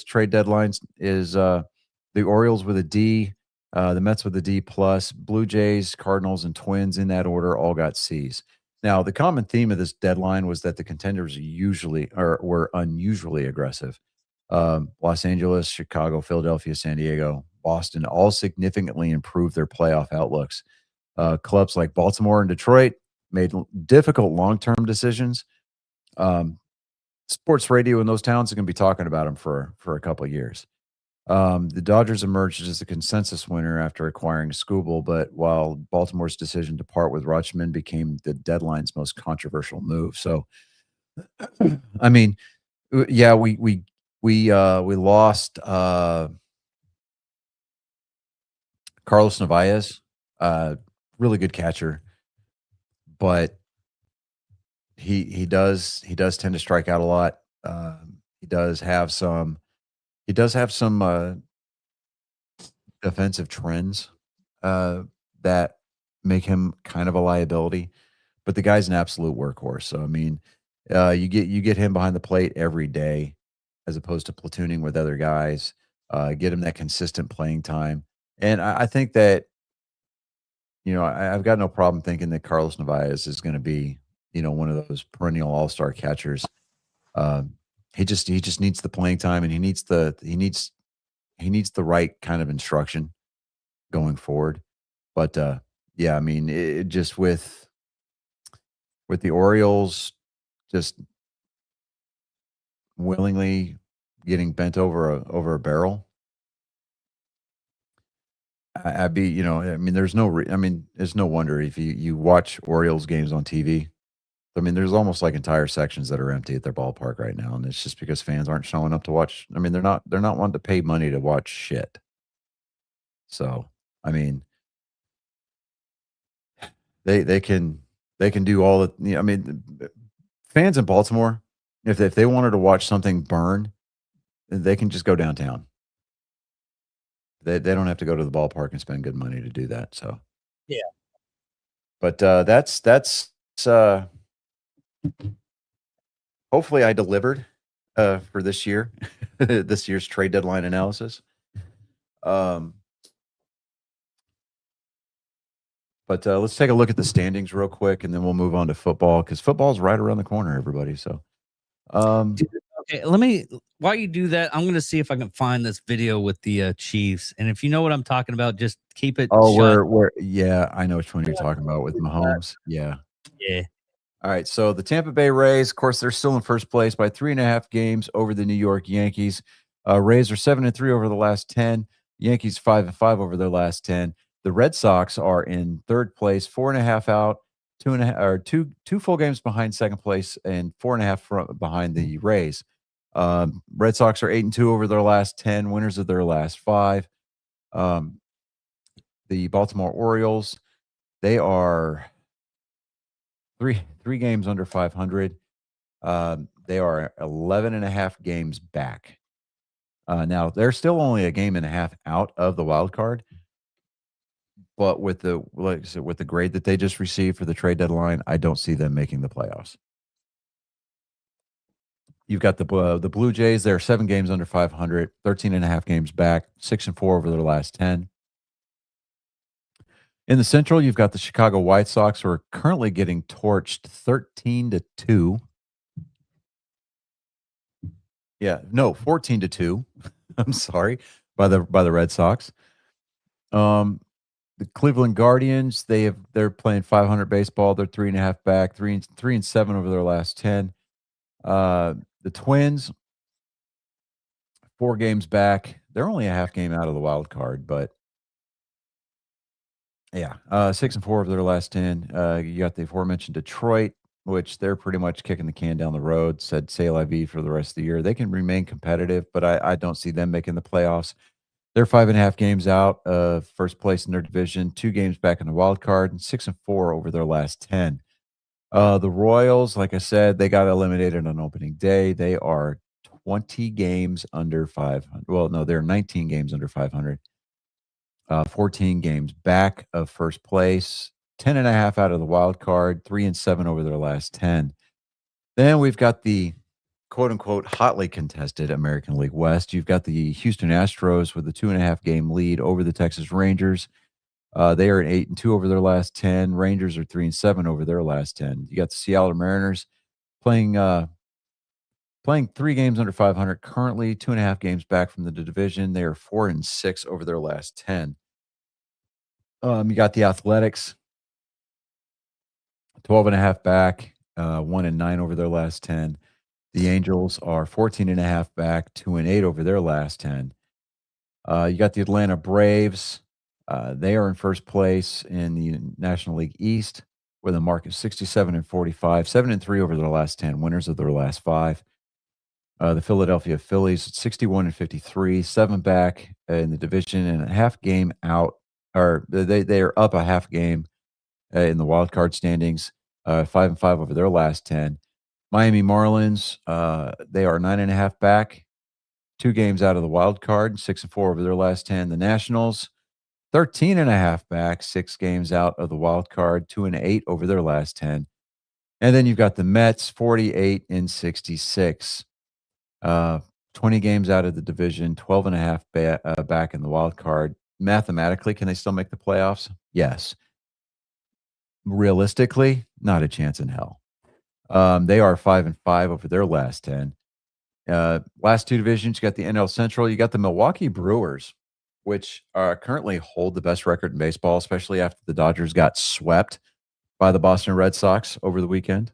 trade deadline is the Orioles with a D, the Mets with a D plus, Blue Jays, Cardinals, and Twins in that order all got C's. Now, the common theme of this deadline was that the contenders were unusually aggressive. Los Angeles, Chicago, Philadelphia, San Diego, Boston all significantly improved their playoff outlooks. Clubs like Baltimore and Detroit made difficult long-term decisions. Sports radio in those towns are going to be talking about them for a couple of years. The Dodgers emerged as the consensus winner after acquiring Skubal, but while Baltimore's decision to part with Rutschman became the deadline's most controversial move. So, I mean, yeah, we lost Carlos Narvaez, really good catcher, but he does tend to strike out a lot. He does have some defensive trends that make him kind of a liability, but the guy's an absolute workhorse. So I mean, you get him behind the plate every day, as opposed to platooning with other guys. Get him that consistent playing time, and I think that I've got no problem thinking that Carlos Narvaez is going to be one of those perennial all-star catchers. Um, he just needs the playing time, and he needs the right kind of instruction going forward. But yeah, I mean, it just with the Orioles just willingly getting bent over a barrel, I'd be, you know, I mean, there's no, I mean, it's no wonder if you watch Orioles games on TV. I mean, there's almost like entire sections that are empty at their ballpark right now, and it's just because fans aren't showing up to watch. I mean, they're not wanting to pay money to watch shit. So, I mean, they can do all the. I mean, fans in Baltimore, if they wanted to watch something burn, they can just go downtown. They don't have to go to the ballpark and spend good money to do that. So Yeah. but that's hopefully I delivered for this year, this year's trade deadline analysis. But let's take a look at the standings real quick, and then we'll move on to football because football's right around the corner, everybody. So, Okay, let me. While you do that, I'm going to see if I can find this video with the Chiefs. And if you know what I'm talking about, just keep it. oh, shut. yeah, I know which one you're talking about with Mahomes. Yeah. Yeah. All right. So the Tampa Bay Rays, of course, they're still in first place by 3.5 games over the New York Yankees. Rays are 7-3 over the last 10. Yankees 5-5 over their last 10. The Red Sox are in third place, 4.5 out, 2.5 or two full games behind second place, and 4.5 behind the Rays. Red Sox are 8-2 over their last 10, winners of their last 5. The Baltimore Orioles, they are three games under 500. They are 11.5 games back. Now they're still only a game and a half out of the wild card. But with the, like I said, with the grade that they just received for the trade deadline, I don't see them making the playoffs. You've got the Blue Jays. They're 7 games under 500, 13.5 games back, 6-4 over their last 10. In the Central, you've got the Chicago White Sox, who are currently getting torched 13-2. Yeah, no, 14-2. I'm sorry, by the Red Sox. The Cleveland Guardians, they're playing 500 baseball. They're 3.5 back, 3-7 over their last 10. The Twins, 4 games back. They're only a half game out of the wild card, but yeah, 6-4 over their last 10. You got the aforementioned Detroit, which they're pretty much kicking the can down the road. Said c'est la vie for the rest of the year. They can remain competitive, but I don't see them making the playoffs. They're 5.5 games out of first place in their division, 2 games back in the wild card, and 6-4 over their last 10. The Royals, like I said, they got eliminated on opening day. They are 20 games under 500. Well, no, they're 19 games under 500. 14 games back of first place, 10.5 out of the wild card, 3-7 over their last 10. Then we've got the quote unquote hotly contested American League West. You've got the Houston Astros with a 2.5 game lead over the Texas Rangers. They are at 8-2 over their last 10. Rangers are 3-7 over their last 10. You got the Seattle Mariners playing 3 games under 500 currently, 2.5 games back from the division. They are 4-6 over their last 10. You got the Athletics 12.5 back, 1-9 over their last 10. The Angels are 14.5 back, 2-8 over their last 10. You got the Atlanta Braves. They are in first place in the National League East with a mark of 67-45, 7-3 over their last 10, winners of their last 5. The Philadelphia Phillies 61-53, 7 back in the division and a half game out, or they are up a half game in the wild card standings, 5-5 over their last 10. Miami Marlins, they are 9.5 back, 2 games out of the wild card, 6-4 over their last 10. The Nationals, 13.5 back, 6 games out of the wild card, 2-8 over their last 10. And then you've got the Mets, 48-66, 20 games out of the division, 12.5 back in the wild card. Mathematically, can they still make the playoffs? Yes. Realistically, not a chance in hell. They are 5-5 over their last 10. Last 2 divisions, you got the NL Central. You got the Milwaukee Brewers, which currently hold the best record in baseball, especially after the Dodgers got swept by the Boston Red Sox over the weekend.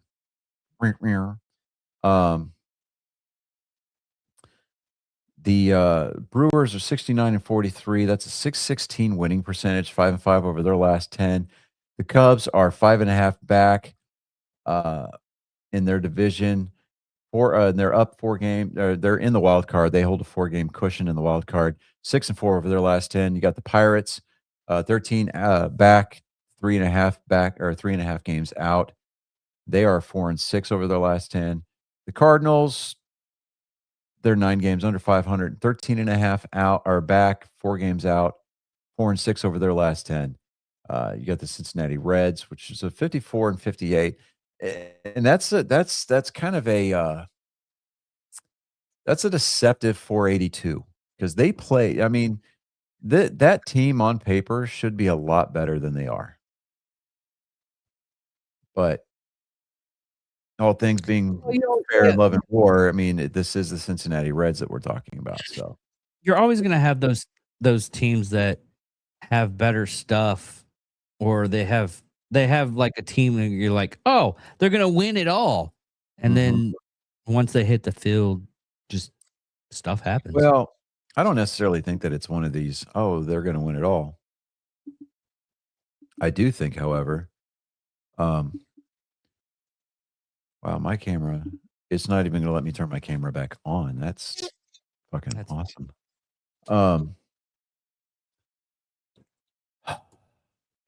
The Brewers are 69-43. That's a 616 winning percentage, 5-5 over their last 10. The Cubs are 5.5 back in their division. They're up 4 games. They're in the wild card. They hold a 4-game cushion in the wild card. 6-4 over their last 10. You got the Pirates, 13 back, 3.5 back, or 3.5 games out. They are 4-6 over their last 10. The Cardinals, they're 9 games under 500, 13.5 out or back, 4 games out, 4-6 over their last 10. You got the Cincinnati Reds, which is a 54-58. And that's kind of a that's a deceptive 482 because they play. I mean, that team on paper should be a lot better than they are. But all things being fair in love and war, I mean, this is the Cincinnati Reds that we're talking about. So You're always going to have those teams that have better stuff, or they have like a team and you're like, oh, they're going to win it all. And then once they hit the field, just stuff happens. well, I don't necessarily think that it's one of these, oh, they're going to win it all. I do think, however, wow, my camera, it's not even going to let me turn my camera back on. That's fucking That's awesome.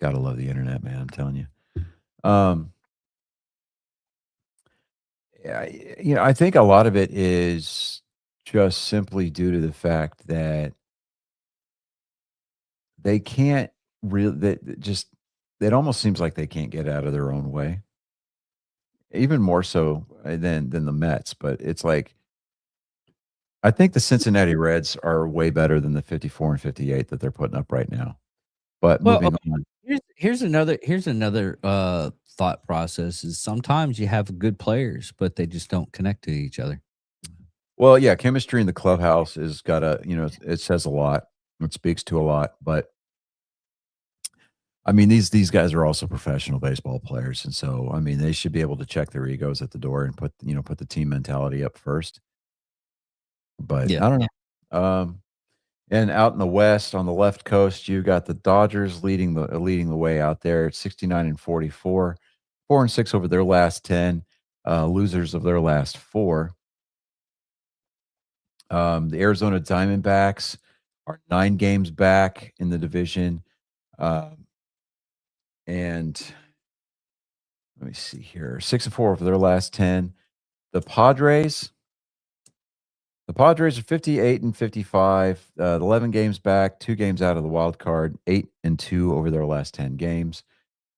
Gotta love the internet, man. I'm telling you. Yeah, I think a lot of it is just simply due to the fact that they can't really, that just, it almost seems like they can't get out of their own way. Even more so than the Mets, but it's like, I think the Cincinnati Reds are way better than the 54-58 that they're putting up right now. But Well, moving on. Here's another thought process is sometimes you have good players, but they just don't connect to each other. Well, yeah, chemistry in the clubhouse is got a, it says a lot. It speaks to a lot, but I mean, these guys are also professional baseball players, and so I mean, they should be able to check their egos at the door and put the team mentality up first. But Yeah. I don't know. And out in the West, on the left coast, you got the Dodgers leading the way out there at 69-44, 4-6 over their last 10, losers of their last 4. The Arizona Diamondbacks are 9 games back in the division. And let me see here, 6-4 over their last 10. The Padres are 58-55, 11 games back, 2 games out of the wild card, 8-2 over their last 10 games.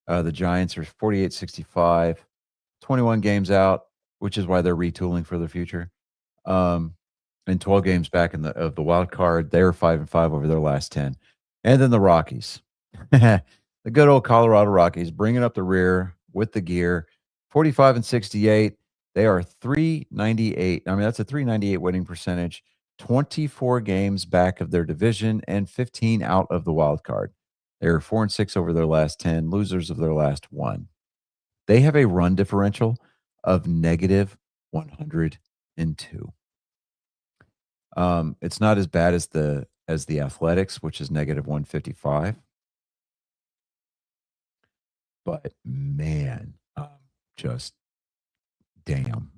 The Giants are 48-65, 21 games out, which is why they're retooling for the future. And 12 games back of the wild card. They're 5-5 over their last 10. And then the Rockies. The good old Colorado Rockies bringing up the rear with the gear, 45-68. They are 398. I mean, that's a 398 winning percentage, 24 games back of their division and 15 out of the wild card. They're 4-6 over their last 10, losers of their last 1. They have a run differential of negative 102. It's not as bad as the Athletics, which is negative 155. But man, just damn.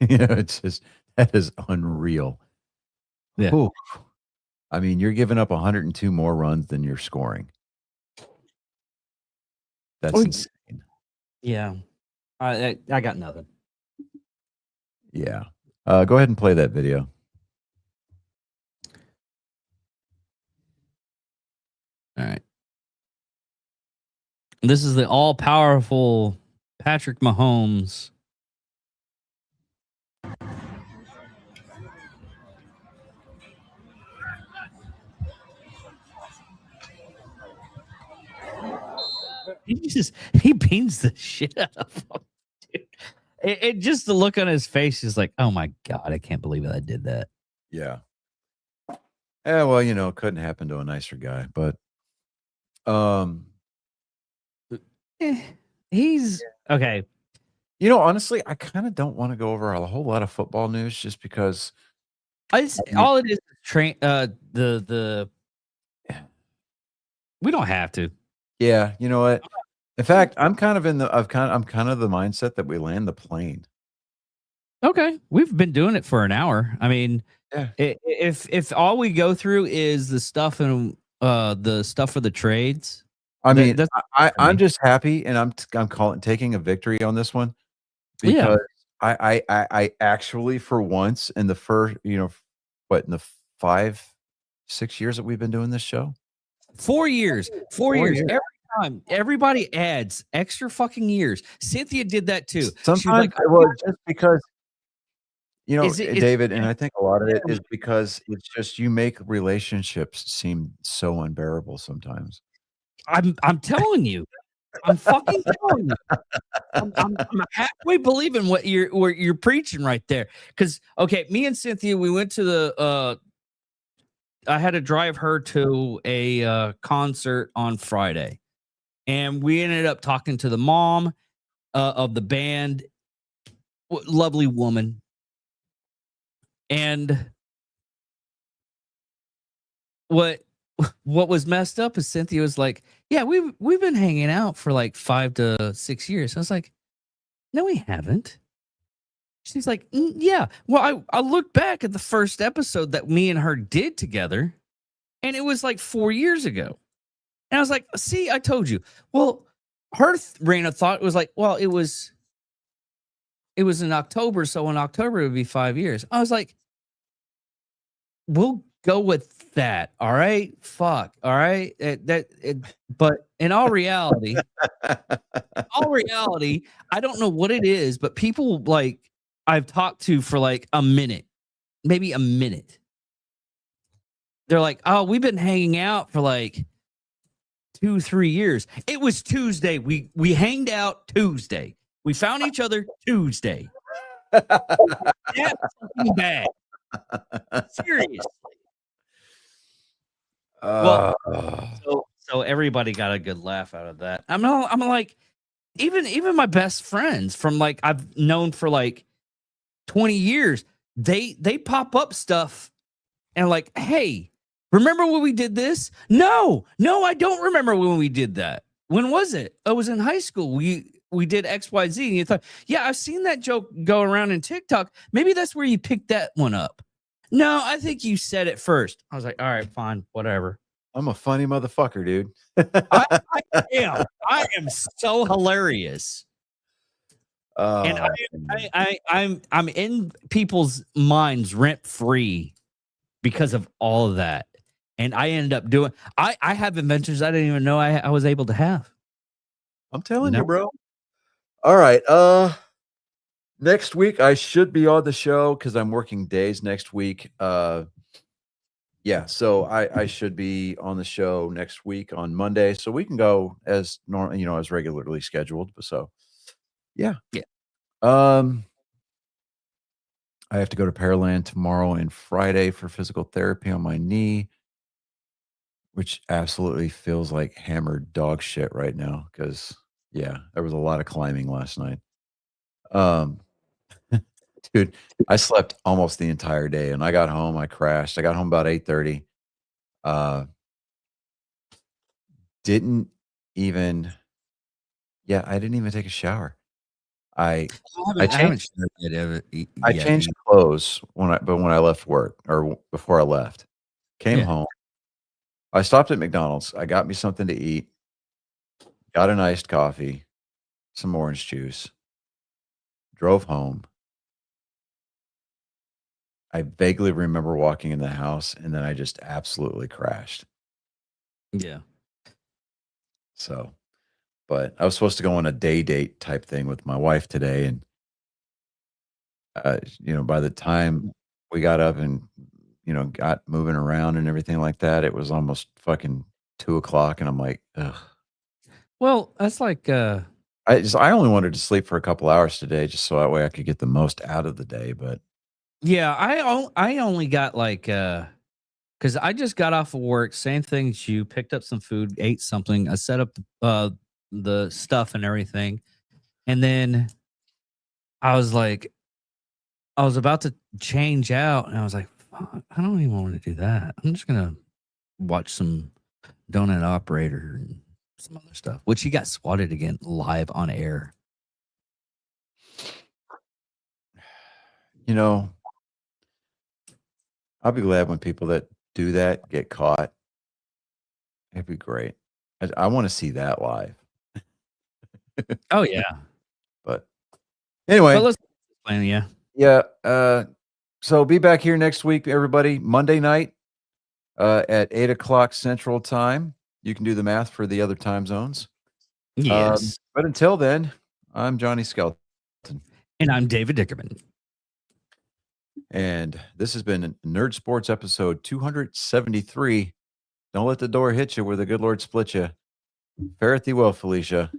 It's just, that is unreal. Yeah. Oof. I mean, you're giving up 102 more runs than you're scoring. That's insane. Yeah. I got nothing. Yeah. Go ahead and play that video. All right. This is the all-powerful Patrick Mahomes. He beans the shit out of him, dude. It just the look on his face is like, oh my God, I can't believe I did that. Yeah. Yeah, well, it couldn't happen to a nicer guy, but He's okay. honestly, I kind of don't want to go over a whole lot of football news just because All it is train. The we don't have to. Yeah, you know what? In fact, I'm kind of the mindset that we land the plane. Okay, we've been doing it for an hour. I mean, Yeah. if all we go through is the stuff and the stuff for the trades, I that- mean, that's I'm just happy, and I'm taking a victory on this one Yeah. because I actually for once in the first, in the 5-6 years that we've been doing this show. 4 years. 4 4 years. years. Every time, everybody adds extra fucking years. Cynthia did that too. She was Sometimes like, well, just because Is it- is- David, and I think a lot of it is because it's just you make relationships seem so unbearable sometimes. I'm telling you. I'm fucking telling you. I'm halfway believing what you're preaching right there. Because okay, me and Cynthia, we went to the I had to drive her to a concert on Friday, and we ended up talking to the mom of the band, lovely woman, and what was messed up is Cynthia was like, "Yeah, we've been hanging out for like 5 to 6 years." I was like, "No, we haven't." She's like, "Yeah." Well, I looked back at the first episode that me and her did together, and it was like 4 years ago. And I was like, "See, I told you." Well, her rain of thought was like, "Well, it was in October, so in October it would be 5 years." I was like, "We'll go with that. All right, fuck. All right." But in all reality, I don't know what it is, but people like I've talked to for like a minute, maybe a minute. They're like, "Oh, we've been hanging out for like 2-3 years." It was Tuesday. We hanged out Tuesday. We found each other Tuesday. That's fucking bad. Seriously. Well, so everybody got a good laugh out of that. I'm like, even my best friends from like I've known for like 20 years, they pop up stuff and like, "Hey, remember when we did this?" No, I don't remember when we did that. When was it? I was in high school. We did XYZ. And you thought, "Yeah, I've seen that joke go around in TikTok. Maybe that's where you picked that one up." No, I think you said it first. I was like, "All right, fine, whatever." I'm a funny motherfucker, dude. I am so hilarious. And I'm in people's minds rent free because of all of that. And I ended up doing I have adventures I didn't even know I was able to have. I'm telling No. you, bro. All right. Next week I should be on the show because I'm working days next week. Yeah, so I should be on the show next week on Monday, so we can go as normal, as regularly scheduled. So, yeah. I have to go to Pearland tomorrow and Friday for physical therapy on my knee, which absolutely feels like hammered dog shit right now. Because there was a lot of climbing last night. Dude, I slept almost the entire day, and I got home. I crashed. I got home about 8:30. Didn't even. Yeah, I didn't even take a shower. I changed clothes when I left work or before I left. Came Yeah. home. I stopped at McDonald's. I got me something to eat. Got an iced coffee, some orange juice. Drove home. I vaguely remember walking in the house, and then I just absolutely crashed. Yeah. So, but I was supposed to go on a day date type thing with my wife today, and by the time we got up and got moving around and everything like that, it was almost fucking 2:00, and I'm like, ugh. Well, that's like I only wanted to sleep for a couple hours today, just so that way I could get the most out of the day. But yeah, I only got like because I just got off of work, same thing as you, picked up some food, ate something. I set up the stuff and everything. And then I was about to change out, and I was like, I don't even want to do that. I'm just gonna watch some Donut Operator and some other stuff, which he got swatted again live on air. You know, I'll be glad when people that do that get caught. It'd be great. I want to see that live. Oh yeah. But anyway, But let's plan. Yeah. yeah. So be back here next week, everybody. Monday night at 8:00 Central Time. You can do the math for the other time zones. Yes. But until then, I'm Johnny Skelton. And I'm David Dickerman. And this has been Nerd Sports episode 273. Don't let the door hit you where the good Lord split you. Fare thee well, Felicia.